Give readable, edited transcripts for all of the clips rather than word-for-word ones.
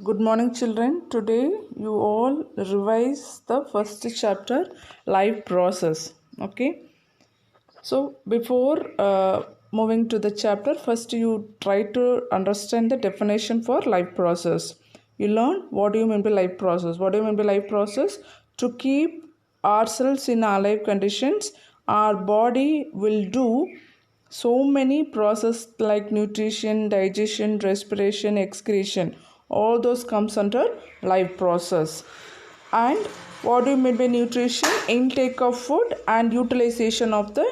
Good morning, children. Today you all revise the first chapter, life process. Okay. So before moving to the chapter, first you try to understand the definition for life process. You learn what do you mean by life process. What do you mean by life process? To keep ourselves in our life conditions, our body will do so many processes like nutrition, digestion, respiration, excretion. All those comes under life process. And what do you mean by nutrition? Intake of food and utilization of the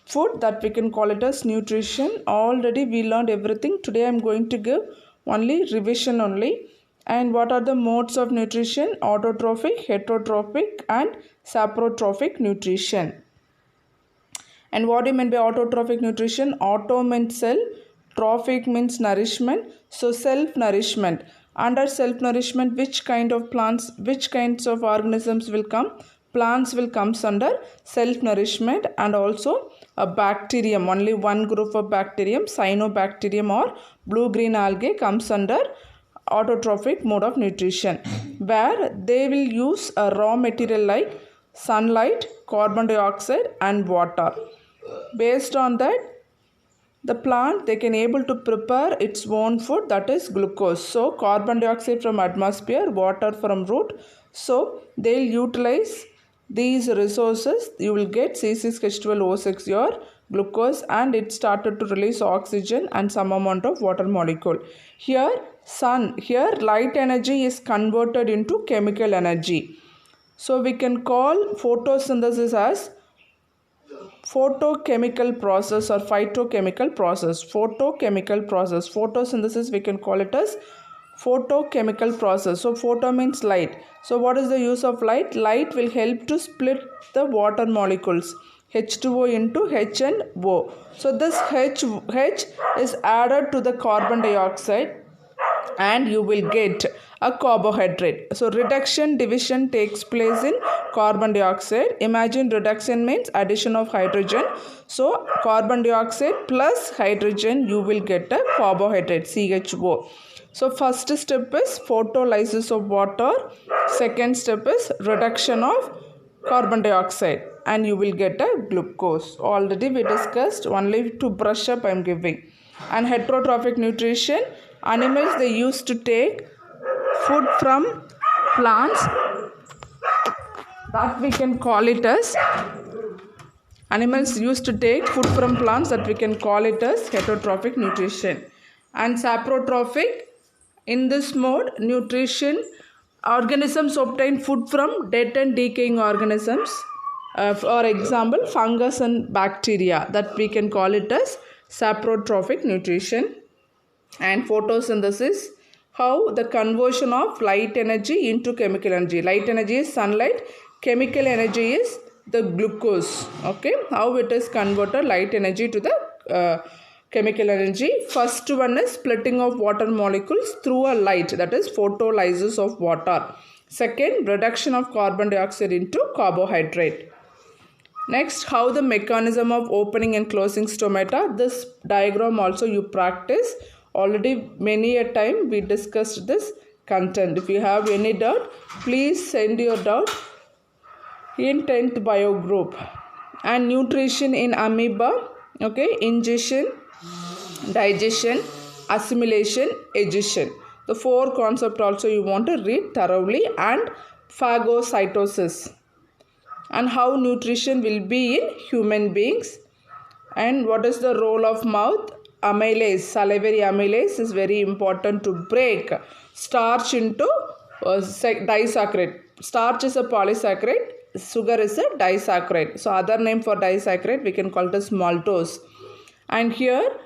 food, that we can call it as nutrition. Already we learned everything. Today I am going to give only revision only. And what are the modes of nutrition? Autotrophic, heterotrophic and saprotrophic nutrition. And what do you mean by autotrophic nutrition? Auto means cell, trophic means nourishment. So self nourishment. Under self nourishment, which kind of plants, which kinds of organisms will come? Plants will come under self nourishment, and also a bacterium. Only one group of bacterium, cyanobacterium or blue green algae, comes under autotrophic mode of nutrition, where they will use a raw material like sunlight, carbon dioxide and water. Based on that, the plant they can able to prepare its own food, that is glucose. So carbon dioxide from atmosphere, water from root. So they'll utilize these resources. You will get C6H12O6, your glucose, and it started to release oxygen and some amount of water molecule. Here light energy is converted into chemical energy. So we can call photosynthesis as photochemical process or phytochemical process. Photosynthesis, we can call it as photochemical process. So photo means light. So what is the use of light? Light will help to split the water molecules H2O into H and O. So this H is added to the carbon dioxide and you will get a carbohydrate. So reduction division takes place in carbon dioxide. Imagine reduction means addition of hydrogen. So carbon dioxide plus hydrogen, you will get a carbohydrate, CHO. So first step is photolysis of water. Second step is reduction of carbon dioxide and you will get a glucose. Already we discussed, only to brush up I am giving. And heterotrophic nutrition, animals they used to take food from plants, that we can call it as animals used to take food from plants, that we can call it as heterotrophic nutrition. And saprotrophic, in this mode nutrition, organisms obtain food from dead and decaying organisms, for example fungus and bacteria, that we can call it as saprotrophic nutrition. And photosynthesis, how the conversion of light energy into chemical energy. Light energy is sunlight, chemical energy is the glucose. Okay, how it is converted, light energy to the chemical energy. First one is splitting of water molecules through a light, that is photolysis of water. Second, reduction of carbon dioxide into carbohydrate. Next, how the mechanism of opening and closing stomata. This diagram also you practice. Already many a time we discussed this content. If you have any doubt, please send your doubt in 10th bio group. And nutrition in amoeba. Okay, ingestion, digestion, assimilation, egestion. The four concepts also you want to read thoroughly. And phagocytosis, and how nutrition will be in human beings. And what is the role of mouth? Amylase, salivary amylase is very important to break starch into disaccharide. Starch is a polysaccharide, sugar is a disaccharide. So other name for disaccharide we can call it as maltose. And here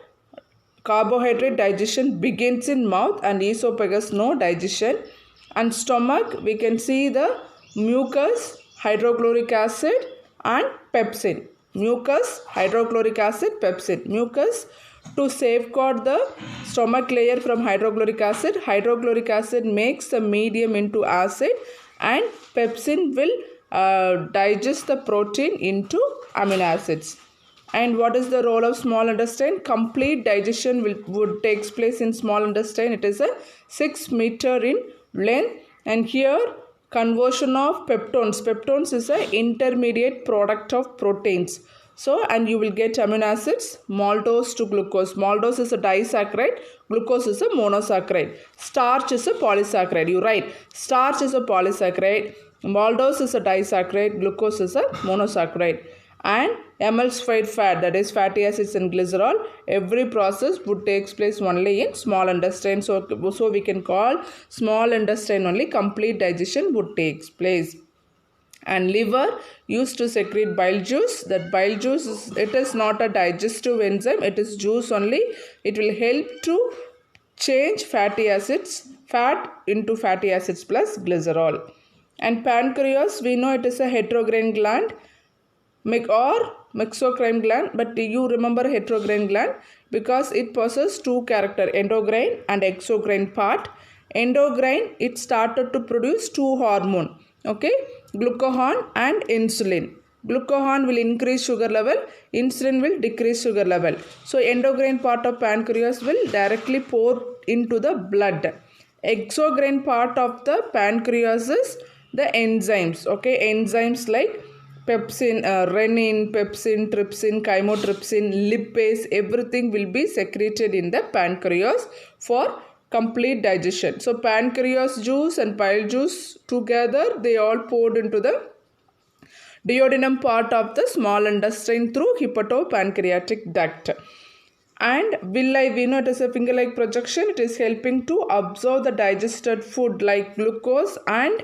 carbohydrate digestion begins in mouth, and esophagus no digestion. And stomach, we can see the mucus, hydrochloric acid and pepsin. Mucus, hydrochloric acid, pepsin. Mucus to safeguard the stomach layer from hydrochloric acid. Hydrochloric acid makes the medium into acid, and pepsin will digest the protein into amino acids. And what is the role of small intestine? Complete digestion would takes place in small intestine. It is a 6 meter in length, and here conversion of peptones. Peptones is an intermediate product of proteins. So, and you will get amino acids, maltose to glucose. Maltose is a disaccharide, glucose is a monosaccharide. Starch is a polysaccharide. You write starch is a polysaccharide, maltose is a disaccharide, glucose is a monosaccharide. And emulsified fat, that is fatty acids and glycerol, every process would takes place only in small intestine. So we can call small intestine only complete digestion would takes place. And liver used to secrete bile juice. That bile juice it is not a digestive enzyme, it is juice only. It will help to change fatty acids, fat into fatty acids plus glycerol. And pancreas, we know it is a heterocrine gland or mexocrine gland, but you remember heterocrine gland because it possesses two characters, endocrine and exocrine part. Endocrine, it started to produce two hormones, okay, glucagon and insulin. Glucagon will increase sugar level, insulin will decrease sugar level. So endocrine part of pancreas will directly pour into the blood. Exocrine part of the pancreas is the enzymes, okay, enzymes like pepsin, renin, pepsin, trypsin, chymotrypsin, lipase, everything will be secreted in the pancreas for complete digestion. So pancreas juice and bile juice together, they all poured into the duodenum part of the small intestine through hepatopancreatic duct. And villi, we know it is a finger-like projection. It is helping to absorb the digested food like glucose and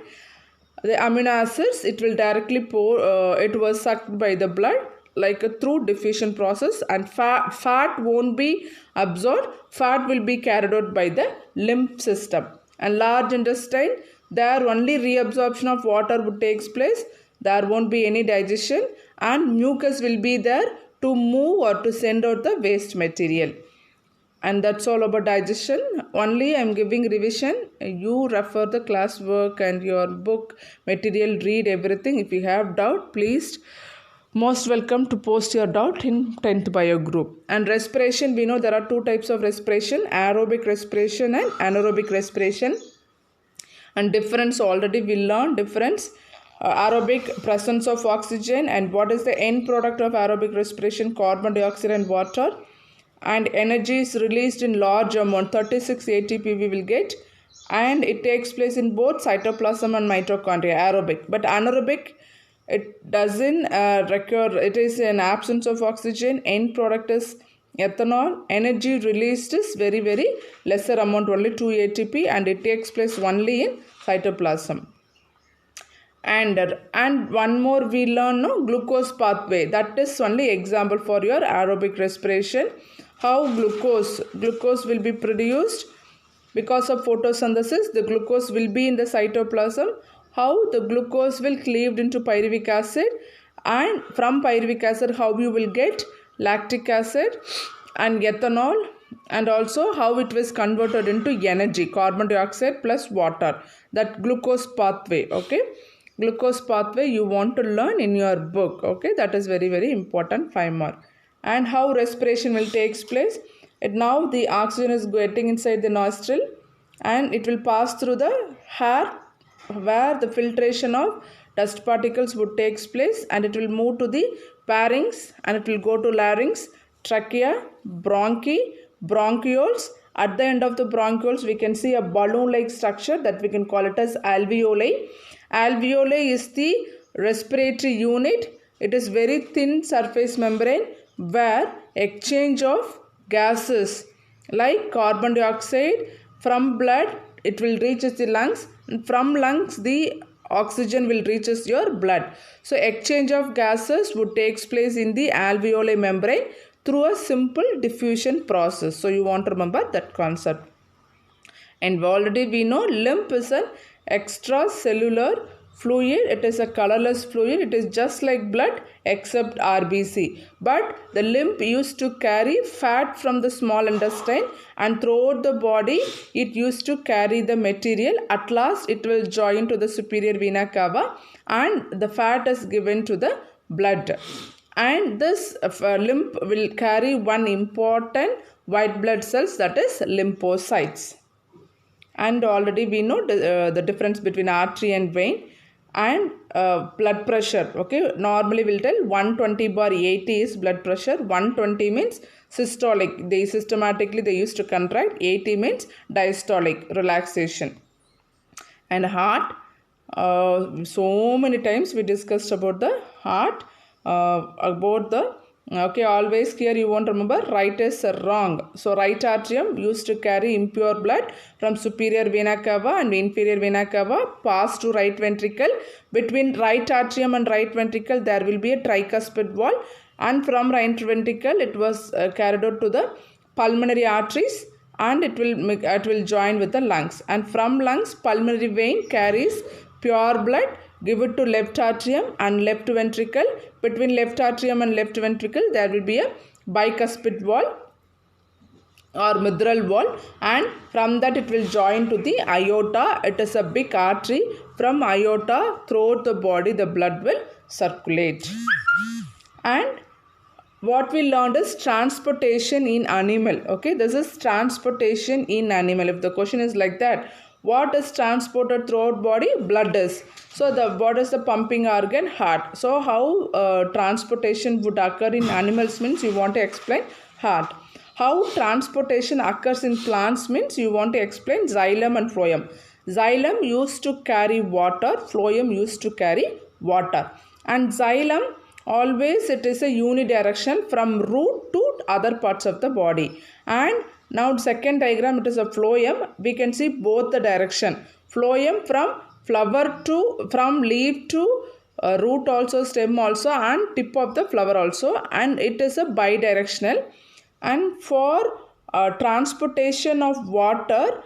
the amino acids. It will directly pour, it was sucked by the blood like a through diffusion process, and fat won't be absorbed. Fat will be carried out by the lymph system. And large intestine, there only reabsorption of water would takes place. There won't be any digestion, and mucus will be there to move or to send out the waste material. And that's all about digestion. Only I am giving revision. You refer the classwork and your book material, read everything. If you have doubt, please most welcome to post your doubt in 10th bio group. And respiration, we know there are two types of respiration, aerobic respiration and anaerobic respiration. And difference already we learned difference. Aerobic, presence of oxygen, and what is the end product of aerobic respiration? Carbon dioxide and water. And energy is released in large amount, 36 ATP we will get, and it takes place in both cytoplasm and mitochondria, aerobic. But anaerobic, it doesn't recur, it is an absence of oxygen, end product is ethanol, energy released is very lesser amount, only 2 ATP, and it takes place only in cytoplasm. And one more we learn, no, glucose pathway, that is only example for your aerobic respiration. How glucose will be produced because of photosynthesis. The glucose will be in the cytoplasm. How the glucose will cleaved into pyruvic acid, and from pyruvic acid how you will get lactic acid and ethanol, and also how it was converted into energy, carbon dioxide plus water, that glucose pathway, okay. Glucose pathway you want to learn in your book, okay, that is very important, 5 mark. And how respiration will takes place. And now the oxygen is getting inside the nostril, and it will pass through the hair where the filtration of dust particles would takes place, and it will move to the pharynx, and it will go to larynx, trachea, bronchi, bronchioles. At the end of the bronchioles we can see a balloon-like structure that we can call it as alveoli. Alveoli is the respiratory unit. It is very thin surface membrane where exchange of gases like carbon dioxide from blood, it will reaches the lungs, and from lungs the oxygen will reaches your blood. So exchange of gases would takes place in the alveoli membrane through a simple diffusion process. So you want to remember that concept. And already we know lymph is an extracellular fluid. It is a colorless fluid. It is just like blood except RBC. But the lymph used to carry fat from the small intestine, and throughout the body it used to carry the material. At last it will join to the superior vena cava, and the fat is given to the blood. and this lymph will carry one important white blood cells, that is lymphocytes. And already we know the difference between artery and vein. And blood pressure, okay, normally we'll tell 120/80 is blood pressure. 120 means systolic, they systematically they used to contract. 80 means diastolic, relaxation. And heart, so many times we discussed about the heart, about the okay, always here you won't remember right is wrong. So right atrium used to carry impure blood from superior vena cava and inferior vena cava, pass to right ventricle. Between right atrium and right ventricle there will be a tricuspid wall, and from right ventricle it was carried out to the pulmonary arteries, and it will join with the lungs. And from lungs, pulmonary vein carries pure blood, give it to left atrium and left ventricle. Between left atrium and left ventricle there will be a bicuspid wall or mitral wall, and from that it will join to the aorta. It is a big artery. From aorta throughout the body the blood will circulate. And what we learned is transportation in animal. Okay, this is transportation in animal. If the question is like that, what is transported throughout body? Blood is. So what is the pumping organ? Heart. So how transportation would occur in animals means you want to explain heart. How transportation occurs in plants means you want to explain xylem and phloem. Xylem used to carry water, phloem used to carry water. And xylem, always it is a unidirection from root to other parts of the body. And now second diagram, it is a phloem. We can see both the direction. Phloem from flower to, from leaf to root also, stem also, and tip of the flower also, and it is a bidirectional. And for transportation of water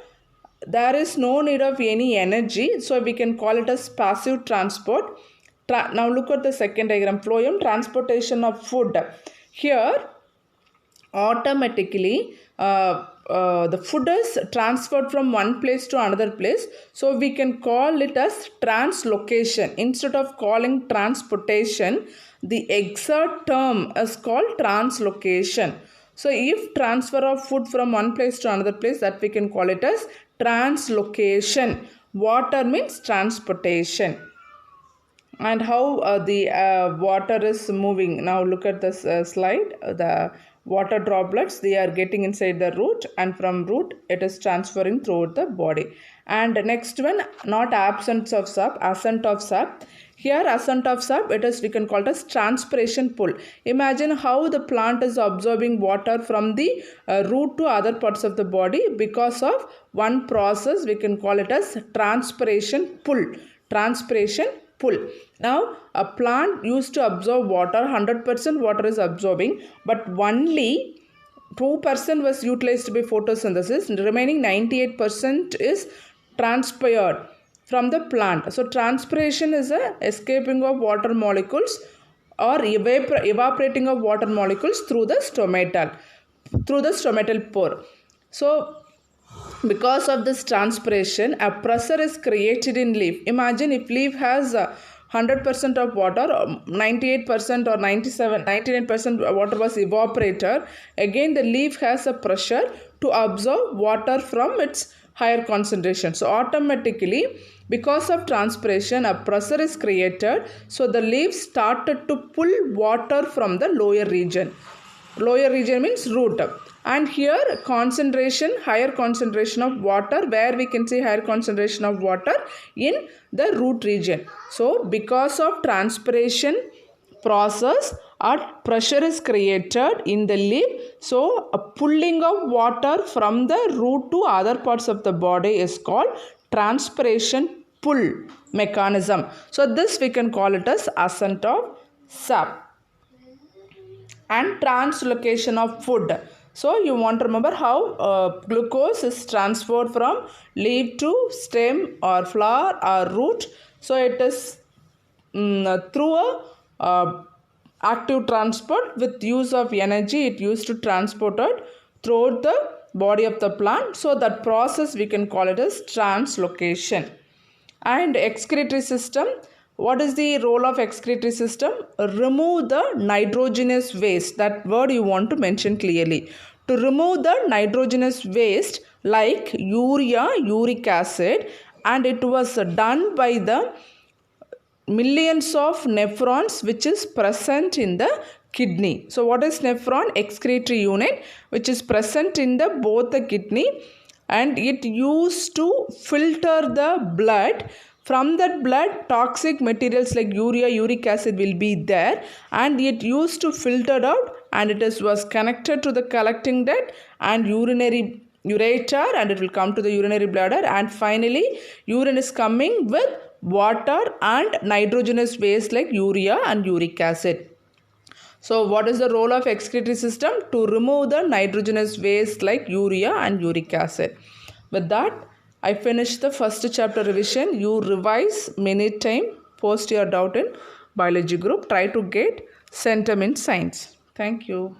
there is no need of any energy, so we can call it as passive transport. Now look at the second diagram, phloem, transportation of food. Here automatically the food is transferred from one place to another place, so we can call it as translocation. Instead of calling transportation, the exact term is called translocation. So if transfer of food from one place to another place, that we can call it as translocation. Water means transportation. And how the water is moving. Now look at this slide. The water droplets, they are getting inside the root, and from root it is transferring throughout the body. And next one, not absence of sap, ascent of sap. Here ascent of sap, it is, we can call it as transpiration pull. Imagine how the plant is absorbing water from the root to other parts of the body because of one process. We can call it as transpiration pull. Transpiration pull. Now a plant used to absorb water, 100% water is absorbing, but only 2% was utilized by photosynthesis. The remaining 98% is transpired from the plant. So transpiration is a escaping of water molecules or evaporating of water molecules through the stomatal pore. So because of this transpiration, a pressure is created in leaf. Imagine if leaf has 100% of water, 98% or 99% water was evaporated. Again the leaf has a pressure to absorb water from its higher concentration. So automatically, because of transpiration, a pressure is created. So the leaves started to pull water from the lower region. Lower region means root. And here concentration, higher concentration of water, where we can see higher concentration of water in the root region. So because of transpiration process, a pressure is created in the leaf. So a pulling of water from the root to other parts of the body is called transpiration pull mechanism. So this we can call it as ascent of sap. And translocation of food. So you want to remember how glucose is transferred from leaf to stem or flower or root. So it is through a active transport with use of energy. It used to transport it throughout the body of the plant. So that process we can call it as translocation. And excretory system. What is the role of excretory system? Remove the nitrogenous waste. That word you want to mention clearly. To remove the nitrogenous waste like urea, uric acid, and it was done by the millions of nephrons which is present in the kidney. So what is nephron? Excretory unit which is present in the both the kidney, and it used to filter the blood. From that blood, toxic materials like urea, uric acid will be there, and it used to filter out, and it was connected to the collecting duct and urinary ureter, and it will come to the urinary bladder, and finally urine is coming with water and nitrogenous waste like urea and uric acid. So what is the role of excretory system? To remove the nitrogenous waste like urea and uric acid. With that, I finished the first chapter revision. You revise many times, post your doubt in biology group. Try to get centum in science. Thank you.